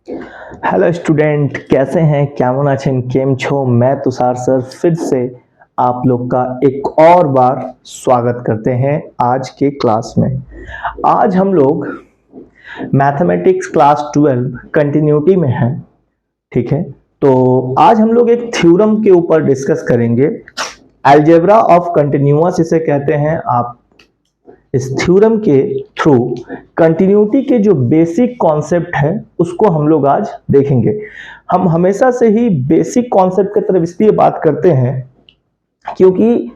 Hello student, कैसे हैं? केमन आছেন? केम छो? मैं तुषार सर फिर से आप लोग का एक और बार स्वागत करते हैं आज के क्लास में। आज हम लोग मैथमेटिक्स क्लास 12 कंटिन्यूटी में हैं। ठीक है, तो आज हम लोग एक थ्योरम के ऊपर डिस्कस करेंगे। अलजेब्रा ऑफ कंटिन्यूअस इसे कहते हैं। आप इस थ्योरम के थ्रू कंटिन्यूटी के जो बेसिक कॉन्सेप्ट है उसको हम लोग आज देखेंगे। हम हमेशा से ही बेसिक कॉन्सेप्ट की तरफ इसलिए बात करते हैं क्योंकि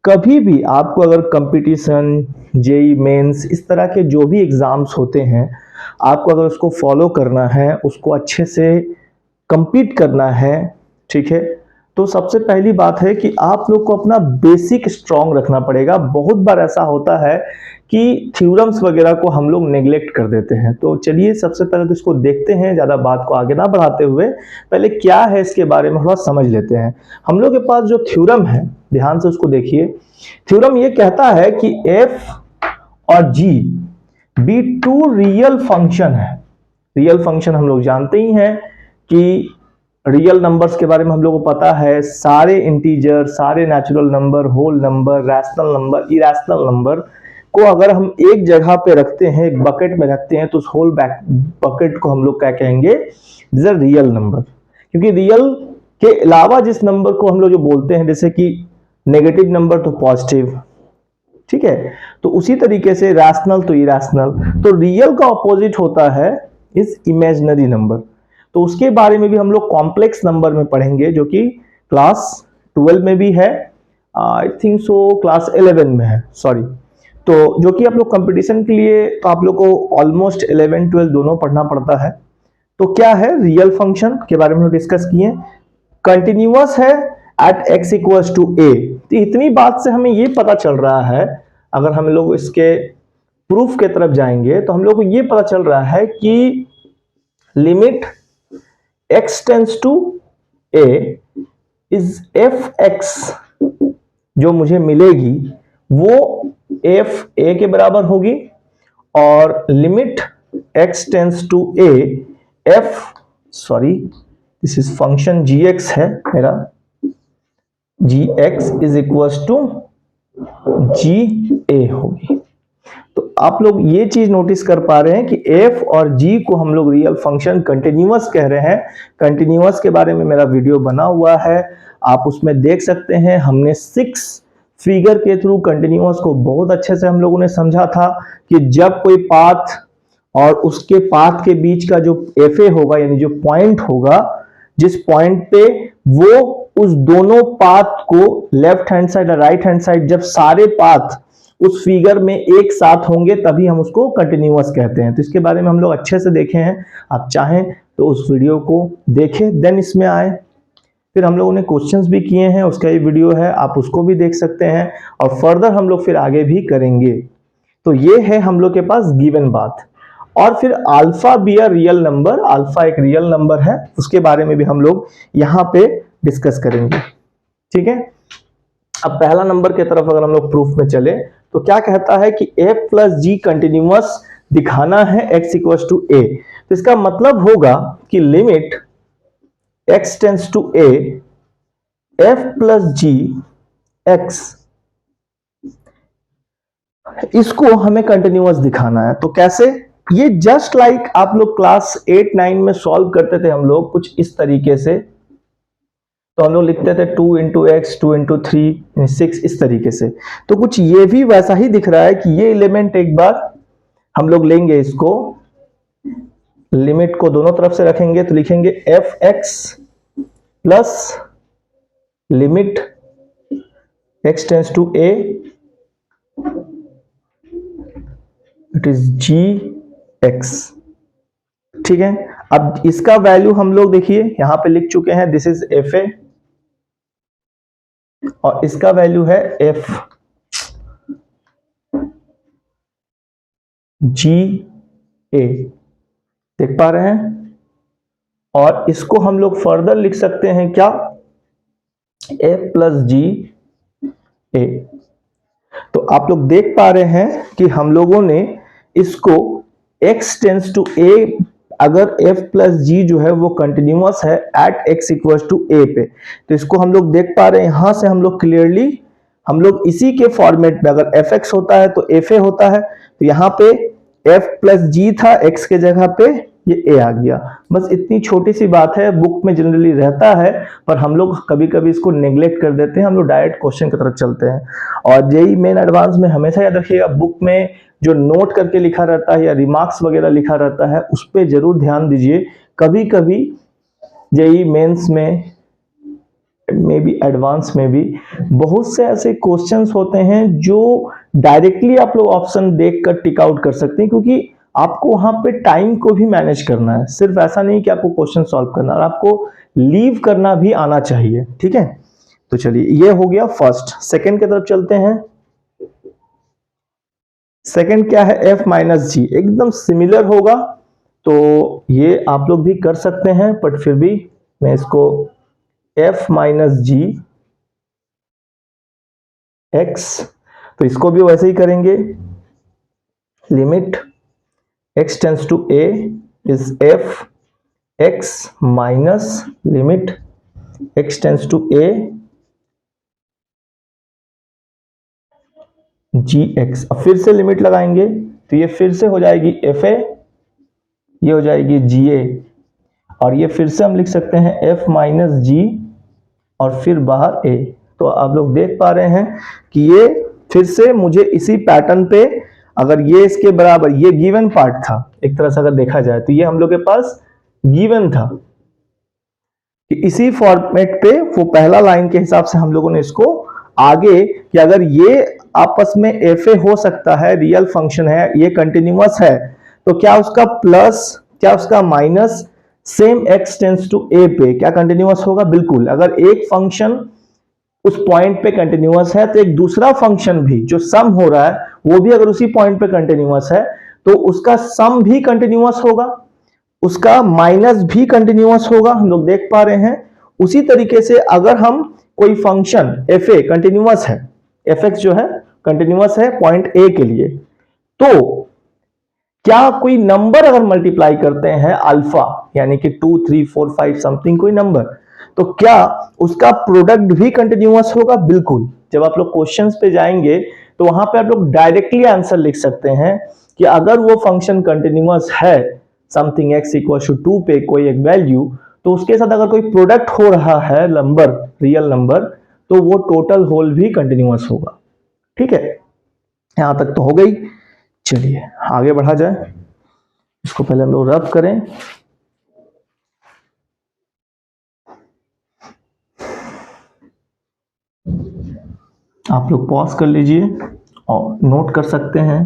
कभी भी आपको अगर कंपटीशन, जेई मेंस, इस तरह के जो भी एग्जाम्स होते हैं, आपको अगर उसको फॉलो करना है, उसको अच्छे से compete करना है, ठीक है, तो सबसे पहली बात है कि आप लोग को अपना बेसिक स्ट्रांग रखना पड़ेगा। बहुत बार ऐसा होता है कि थ्योरम्स वगैरह को हम लोग नेग्लेक्ट कर देते हैं। तो चलिए सबसे पहले तो इसको देखते हैं, ज़्यादा बात को आगे ना बढ़ाते हुए पहले क्या है इसके बारे में थोड़ा समझ लेते हैं। हम लोग के पास जो थ्योरम है, ध्यान से उसको देखिए। थ्योरम ये कहता है कि एफ और G be two real function है। रियल फंक्शन हम लोग जानते ही हैं कि रियल नंबर्स के बारे में हम लोगों को पता है। सारे इंटीजर, सारे natural number, whole number, rational number, irrational number को अगर हम एक जगह पे रखते हैं, एक बकेट में रखते हैं, तो उस होल बकेट को हम लोग क्या कहेंगे? This are real number. क्योंकि रियल के अलावा जिस नंबर को हम लोग जो बोलते हैं, जैसे कि नेगेटिव नंबर तो पॉजिटिव, ठीक है, तो उसी तरीके से रैशनल तो इरेशनल। तो रियल का ऑपोजिट होता है इस इमेजिनरी नंबर। तो उसके बारे में भी हम लोग कॉम्प्लेक्स नंबर में पढ़ेंगे, जो कि क्लास 12 में भी है, आई थिंक सो क्लास 11 में है, सॉरी। तो जो कि आप लोग कंपटीशन के लिए तो आप लोग को ऑलमोस्ट 11 12 दोनों पढ़ना पड़ता है। तो क्या है रियल फंक्शन के बारे में डिस्कस किए। कंटिन्यूअस है at x equals to a। तो इतनी बात से हमें ये पता चल रहा है, अगर हम लोग इसके प्रूफ के तरफ जाएंगे तो हम लोग को ये पता चल रहा है कि limit x tends to a is f(x) जो मुझे मिलेगी वो f(a) के बराबर होगी, और limit x tends to a this is function gx है मेरा, gx is equal to ga होगी। तो आप लोग ये चीज नोटिस कर पा रहे हैं कि f और g को हम लोग रियल फंक्शन कंटिन्यूअस कह रहे हैं। कंटिन्यूअस के बारे में मेरा वीडियो बना हुआ है, आप उसमें देख सकते हैं। हमने 6 फिगर के थ्रू कंटिन्यूअस को बहुत अच्छे से हम लोगों ने समझा था कि जब कोई पाथ और उसके पाथ के बीच का जो fa होगा, यानी जो पॉइंट होगा, जिस पॉइंट पे वो उस दोनों पाथ को लेफ्ट हैंड साइड और राइट हैंड साइड, जब सारे पाथ उस फिगर में एक साथ होंगे तभी हम उसको कंटिन्यूअस कहते हैं। तो इसके बारे में हम लोग अच्छे से देखे हैं। आप चाहें तो उस वीडियो को देखें, देन इसमें आए। फिर हम लोगों ने क्वेश्चंस भी किए हैं, उसका ये वीडियो है, आप उसको भी देख सकते हैं। और फर्दर हम लोग फिर आगे भी करेंगे। तो ये है हम लोग के पास गिवन बात। और फिर alpha be a real number, alpha एक रियल नंबर है, उसके बारे में भी हम लोग यहाँ पे डिस्कस करेंगे। ठीक है, अब पहला नंबर के तरफ अगर हम लोग प्रूफ में चले तो क्या कहता है कि f प्लस जी कंटिन्यूअस दिखाना है x इक्वल टू a। तो इसका मतलब होगा कि limit x tends to a f plus G x, इसको हमें कंटिन्यूअस दिखाना है। तो कैसे? ये जस्ट लाइक आप लोग क्लास 8 9 में सॉल्व करते थे हम लोग कुछ इस तरीके से। तो हम लोग लिखते थे 2 इंटू एक्स, 2 इंटू 3 6, इस तरीके से। तो कुछ ये भी वैसा ही दिख रहा है कि ये एलिमेंट एक बार हम लोग लेंगे, इसको लिमिट को दोनों तरफ से रखेंगे तो लिखेंगे F X plus limit X tends to A, it is G X. ठीक है, अब इसका वैल्यू हम लोग देखिए यहां पे लिख चुके हैं, दिस इज एफ ए और इसका वैल्यू है एफ जी ए, देख पा रहे हैं। और इसको हम लोग फर्दर लिख सकते हैं क्या? एफ प्लस जी ए। तो आप लोग देख पा रहे हैं कि हम लोगों ने इसको x टेंस टू a अगर f प्लस जी जो है वो कंटिन्यूअस है at x equal to a पे, तो इसको हम लोग देख पा रहे हैं यहां से हम लोग क्लियरली हम लोग इसी के फॉर्मेट में अगर fx होता है तो fa होता है, तो यहाँ पे f प्लस जी था, x के जगह पे ये a आ गया। बस इतनी छोटी सी बात है, बुक में जनरली रहता है पर हम लोग कभी कभी इसको नेग्लेक्ट कर देते हैं, हम लोग डायरेक्ट क्वेश्चन की तरफ चलते हैं। और जेई मेन एडवांस में हमेशा याद रखिएगा, बुक में जो नोट करके लिखा रहता है या रिमार्क्स वगैरह लिखा रहता है उस पर जरूर ध्यान दीजिए। कभी कभी जेई मेंस में मे बी एडवांस में भी बहुत से ऐसे क्वेश्चंस होते हैं जो डायरेक्टली आप लोग ऑप्शन देखकर टिक आउट कर सकते हैं, क्योंकि आपको वहां पे टाइम को भी मैनेज करना है, सिर्फ ऐसा नहीं कि आपको क्वेश्चन सॉल्व करना है, आपको लीव करना भी आना चाहिए। ठीक है, तो चलिए ये हो गया फर्स्ट। सेकंड की तरफ चलते हैं। सेकंड क्या है, f माइनस जी, एकदम सिमिलर होगा, तो ये आप लोग भी कर सकते हैं, बट फिर भी मैं इसको f माइनस जी एक्स, तो इसको भी वैसे ही करेंगे। Limit x tends to a is f x minus limit x tends to a gx। अब फिर से लिमिट लगाएंगे तो ये फिर से हो जाएगी fa, ये हो जाएगी ga, और ये फिर से हम लिख सकते हैं f माइनस जी और फिर बाहर a। तो आप लोग देख पा रहे हैं कि ये फिर से मुझे इसी पैटर्न पे, अगर ये इसके बराबर, ये गिवन पार्ट था एक तरह से अगर देखा जाए तो ये हम लोग के पास गिवन था कि इसी फॉर्मेट पे वो पहला लाइन के हिसाब से हम लोगों ने इसको आगे कि अगर ये आपस में fa हो सकता है, रियल फंक्शन है, ये कंटिन्यूअस है, तो क्या उसका प्लस क्या उसका minus same x tends to a पे क्या कंटिन्यूअस होगा? बिल्कुल। अगर एक फंक्शन उस पॉइंट पे कंटिन्यूअस है तो एक दूसरा फंक्शन भी जो सम हो रहा है वो भी अगर उसी पॉइंट पे कंटिन्यूअस है तो उसका सम भी कंटिन्यूअस होगा, उसका माइनस भी कंटिन्यूअस होगा, हम लोग देख पा रहे हैं। उसी तरीके से अगर हम कोई फंक्शन fa कंटिन्यूअस है, fx जो है कंटिन्यूअस है पॉइंट a के लिए, तो क्या कोई नंबर अगर मल्टीप्लाई करते हैं अल्फा, यानी कि 2 3 4 5 समथिंग कोई नंबर, तो क्या उसका प्रोडक्ट भी कंटिन्यूअस होगा? बिल्कुल। जब आप लोग क्वेश्चंस पे जाएंगे तो वहां पे आप लोग डायरेक्टली आंसर लिख सकते हैं कि अगर वो फंक्शन कंटिन्यूअस है समथिंग x इक्वल टू 2 पे कोई एक वैल्यू, तो उसके साथ अगर कोई प्रोडक्ट हो रहा है नंबर, रियल नंबर, तो वो टोटल होल भी कंटिन्यूअस होगा। ठीक है, यहां तक तो हो गई। चलिए आगे बढ़ा जाए, इसको पहले हम लोग रब करें। आप लोग पॉज कर लीजिए और नोट कर सकते हैं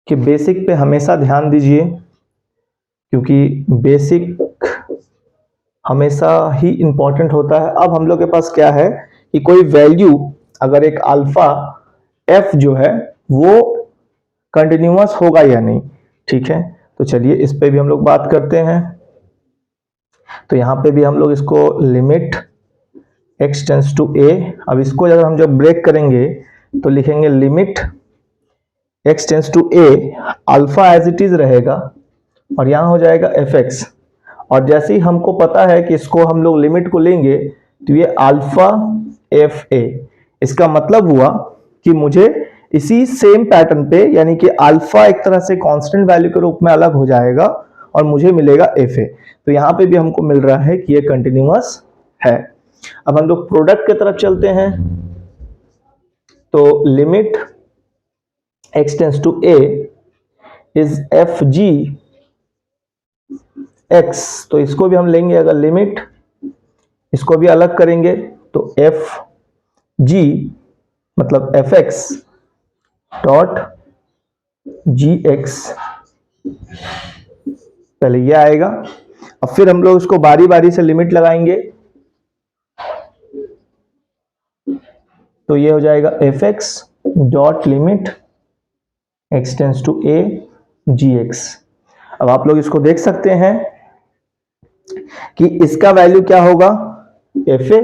कि बेसिक पे हमेशा ध्यान दीजिए, क्योंकि बेसिक हमेशा ही इंपॉर्टेंट होता है। अब हम लोग के पास क्या है कि कोई वैल्यू अगर एक अल्फा f जो है वो कंटिन्यूअस होगा या नहीं। ठीक है, तो चलिए इस पे भी हम लोग बात करते हैं। तो यहां पे भी हम लोग इसको limit x tends to a, अब इसको अगर हम जब ब्रेक करेंगे तो लिखेंगे limit x tends to a, alpha as it is रहेगा और यहां हो जाएगा fx, और जैसे ही हमको पता है कि इसको हम लोग लिमिट को लेंगे तो ये अल्फा fa, इसका मतलब हुआ कि मुझे इसी सेम पैटर्न पे, यानी कि अल्फा एक तरह से कांस्टेंट वैल्यू के रूप में अलग हो जाएगा और मुझे मिलेगा fa। तो यहां पे भी हमको मिल रहा है कि ये कंटिन्यूअस है। अब हम लोग प्रोडक्ट की तरफ चलते हैं, तो limit x tends to a is F G x, तो इसको भी हम लेंगे, अगर लिमिट इसको भी अलग करेंगे तो एफ जी मतलब F X dot G x, पहले ये आएगा। अब फिर हम लोग इसको बारी बारी से लिमिट लगाएंगे, तो ये हो जाएगा F X dot limit X tends to A G X. अब आप लोग इसको देख सकते हैं कि इसका वैल्यू क्या होगा, एफ ए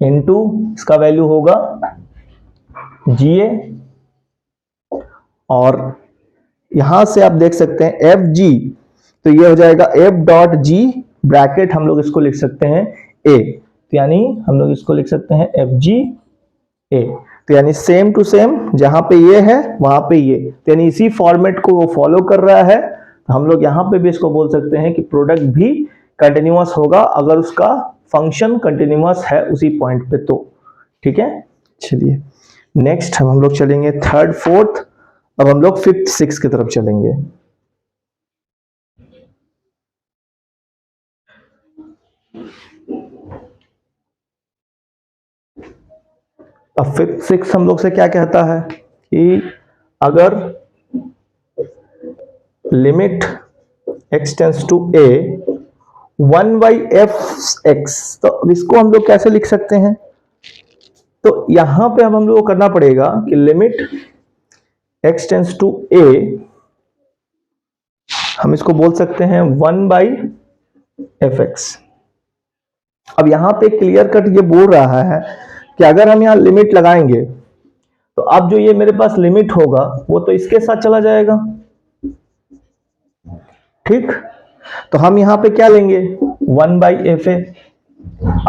इंटू इसका वैल्यू होगा जी ए और यहां से आप देख सकते हैं एफ जी, तो ये हो जाएगा एफ डॉट जी ब्रैकेट, हम लोग इसको लिख सकते हैं ए, तो यानी हम लोग इसको लिख सकते हैं एफ जी ए, तो यानी सेम टू सेम, जहां पे ये है वहां पे ये, तो यानी इसी फॉर्मेट को वो फॉलो कर रहा है। तो हम लोग यहां पे भी इसको बोल सकते हैं कि प्रोडक्ट भी कंटिन्यूअस होगा अगर उसका फंक्शन कंटिन्यूअस है उसी पॉइंट पे तो। ठीक है, चलिए नेक्स्ट हम लोग चलेंगे थर्ड फोर्थ, अब हम लोग फिफ्थ सिक्स की तरफ चलेंगे। अब फिफ्थ सिक्स हम लोग से क्या कहता है कि अगर limit x tends to a 1/f(x), तो अब इसको हम लोग कैसे लिख सकते हैं? तो यहां पे अब हम लोग को करना पड़ेगा कि limit x tends to a, हम इसको बोल सकते हैं 1/fx। अब यहां पे क्लियर कट ये बोल रहा है कि अगर हम यहां लिमिट लगाएंगे तो अब जो ये मेरे पास लिमिट होगा वो तो इसके साथ चला जाएगा। ठीक, तो हम यहां पे क्या लेंगे 1/fa।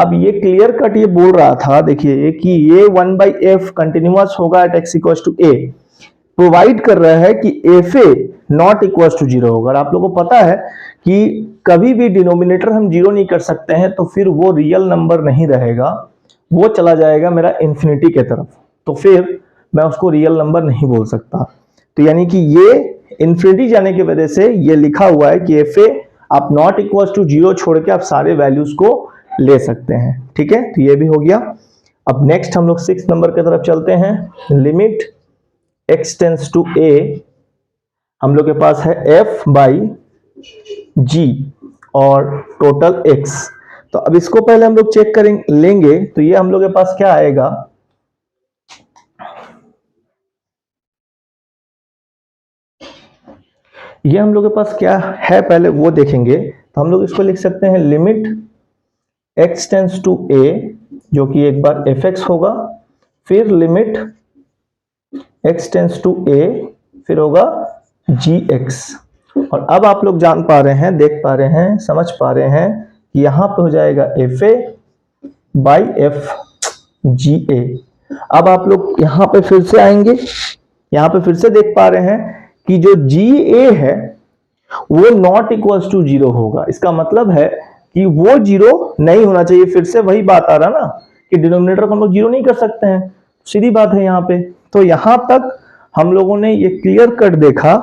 अब ये क्लियर कट ये बोल रहा था, देखिए कि ये 1/f कंटिन्यूअस होगा at x equal to a, provide कर रहा है कि fa not equal to zero होगा। और आप लोगों को पता है कि कभी भी डिनोमिनेटर हम जीरो नहीं कर सकते हैं तो फिर वो रियल नंबर नहीं रहेगा, वो चला जाएगा मेरा इंफिनिटी के तरफ, तो फिर मैं उसको रियल नंबर नहीं बोल सकता। तो यानी कि ये इंफिनिटी जाने की वजह से ये लिखा हुआ है कि fa आप नॉट इक्वल टू जीरो छोड़ के आप सारे वैल्यूज को ले सकते हैं। ठीक है, तो ये भी हो गया। अब नेक्स्ट हम लोग 6 नंबर की तरफ चलते हैं। Limit x tends to a, हम लोग के पास है f/g और टोटल x। तो अब इसको पहले हम लोग चेक करेंगे लेंगे, तो ये हम लोग के पास क्या आएगा, ये हम लोग के पास क्या है पहले वो देखेंगे। तो हम लोग इसको लिख सकते हैं limit x tends to a, जो कि एक बार fx होगा, फिर limit x tends to a, फिर होगा gx। और अब आप लोग जान पा रहे हैं, देख पा रहे हैं, समझ पा रहे हैं कि यहां पे हो जाएगा fa/f(ga). अब आप लोग यहां पे फिर से आएंगे, यहां पे फिर से देख पा रहे हैं कि जो ga है वो नॉट इक्वल टू जीरो होगा। इसका मतलब है कि वो जीरो नहीं होना चाहिए। फिर से वही बात आ रहा ना कि डिनोमिनेटर को हम लोग जीरो नहीं कर सकते हैं, सीधी बात है यहाँ पे। तो यहां तक हम लोगों ने ये क्लियर कट देखा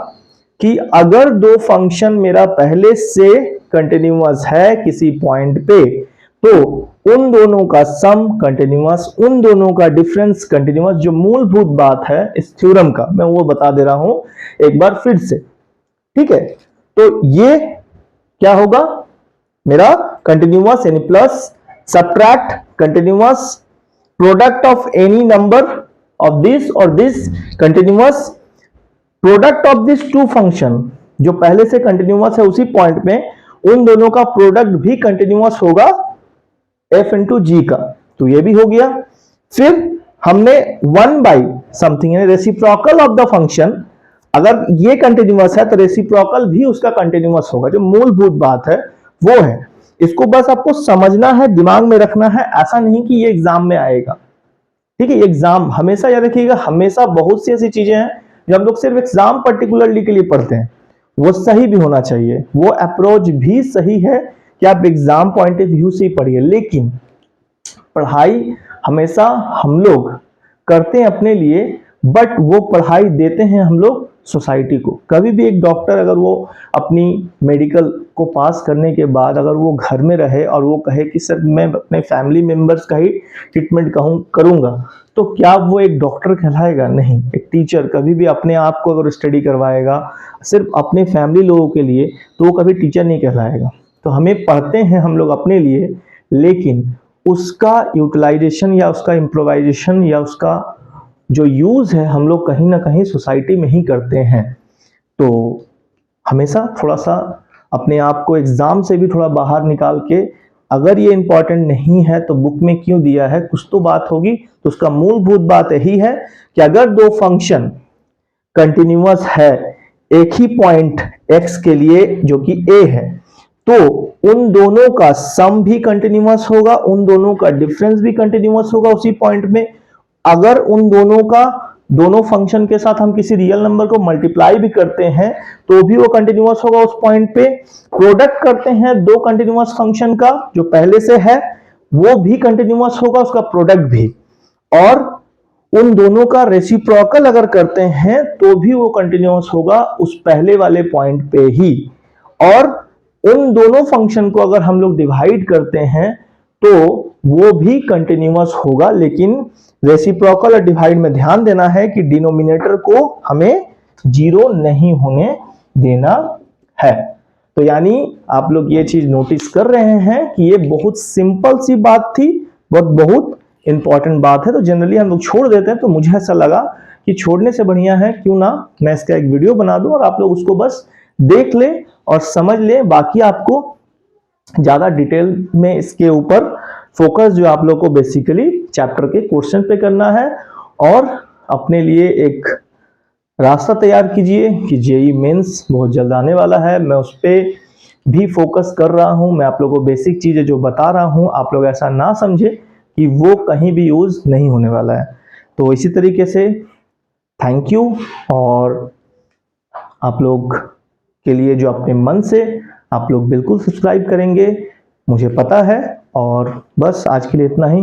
कि अगर दो फंक्शन मेरा पहले से कंटिन्यूअस है किसी पॉइंट पे, तो उन दोनों का सम कंटिन्यूअस, उन दोनों का डिफरेंस कंटिन्यूअस। जो मूलभूत बात है इस थ्योरम का मैं वो बता दे रहा हूं एक बार फिर से। ठीक है, तो ये क्या होगा मेरा कंटिन्यूअस यानी plus subtract continuous product of any number of this और this continuous product of this two function, जो पहले से कंटिन्यूअस है उसी पॉइंट में, उन दोनों का प्रोडक्ट भी कंटिन्यूअस होगा f इंटू जी का। तो ये भी हो गया। फिर हमने 1/समथिंग यानी रेसिप्रोकल ऑफ द फंक्शन, अगर ये कंटिन्यूअस है तो रेसिप्रोकल भी उसका कंटिन्यूअस होगा। जो मूलभूत बात है वो है, इसको बस आपको समझना है, दिमाग में रखना है, ऐसा नहीं कि ये एग्जाम में आएगा। ठीक है, एग्जाम हमेशा याद रखिएगा, हमेशा बहुत सी ऐसी चीजें हैं जो हम लोग सिर्फ एग्जाम पर्टिकुलरली के लिए पढ़ते हैं, वो सही भी होना चाहिए, वो अप्रोच भी सही है कि आप एग्जाम पॉइंट ऑफ व्यू से ही पढ़िए। लेकिन पढ़ाई हमेशा हम लोग करते हैं अपने लिए, बट वो पढ़ाई देते हैं हम लोग सोसाइटी को। कभी भी एक डॉक्टर अगर वो अपनी मेडिकल को पास करने के बाद अगर वो घर में रहे और वो कहे कि सर मैं अपने फैमिली मेंबर्स का ही ट्रीटमेंट करूंगा, तो क्या वो एक डॉक्टर कहलाएगा? नहीं। एक टीचर कभी भी अपने आप को अगर स्टडी करवाएगा सिर्फ अपने फैमिली लोगों के लिए, तो वो कभी टीचर नहीं कहलाएगा। तो हमें पढ़ते हैं हम लोग अपने लिए, लेकिन उसका यूटिलाइजेशन या उसका इम्प्रोवाइजेशन या उसका जो यूज है हम लोग कहीं ना कहीं सोसाइटी में ही करते हैं। तो हमेशा थोड़ा सा अपने आप को एग्जाम से भी थोड़ा बाहर निकाल के, अगर ये इंपॉर्टेंट नहीं है तो बुक में क्यों दिया है, कुछ तो बात होगी। तो उसका मूलभूत बात यही है कि अगर दो फंक्शन कंटिन्यूअस है एक ही पॉइंट x के लिए जो कि a है, तो उन दोनों का सम भी कंटिन्यूअस होगा, उन दोनों का डिफरेंस भी कंटिन्यूअस होगा उसी पॉइंट में। अगर उन दोनों का दोनों फंक्शन के साथ हम किसी रियल नंबर को मल्टीप्लाई भी करते हैं तो भी वो कंटिन्यूअस होगा उस पॉइंट पे। प्रोडक्ट करते हैं दो कंटिन्यूअस फंक्शन का जो पहले से है वो भी कंटिन्यूअस होगा, उसका प्रोडक्ट भी। और उन दोनों का रेसिप्रोकल अगर करते हैं तो भी वो कंटिन्यूअस होगा उस पहले वाले पॉइंट पे ही। और उन दोनों फंक्शन को अगर हम लोग डिवाइड करते हैं तो वो भी कंटिन्यूअस होगा, लेकिन रेसिप्रोकल और डिवाइड में ध्यान देना है कि डिनोमिनेटर को हमें जीरो नहीं होने देना है। तो यानी आप लोग ये चीज नोटिस कर रहे हैं कि ये बहुत सिंपल सी बात थी, बहुत इंपॉर्टेंट बात है। तो जनरली हम लोग छोड़ देते हैं, तो मुझे ऐसा लगा कि छोड़ने से बढ़िया है क्यों ना मैं इसका एक वीडियो बना दूं और आप लोग उसको बस देख ले और समझ ले। बाकी आपको ज्यादा डिटेल में इसके ऊपर फोकस जो आप लोग को बेसिकली चैप्टर के क्वेश्चन पे करना है और अपने लिए एक रास्ता तैयार कीजिए कि जेई मेंस बहुत जल्द आने वाला है। मैं उस पर भी फोकस कर रहा हूं। मैं आप लोगों को बेसिक चीजें जो बता रहा हूं आप लोग ऐसा ना समझे कि वो कहीं भी यूज नहीं होने वाला है। तो इसी तरीके से थैंक यू। और आप लोग के लिए जो अपने मन से आप लोग बिल्कुल सब्सक्राइब करेंगे मुझे पता है। और बस आज के लिए इतना ही।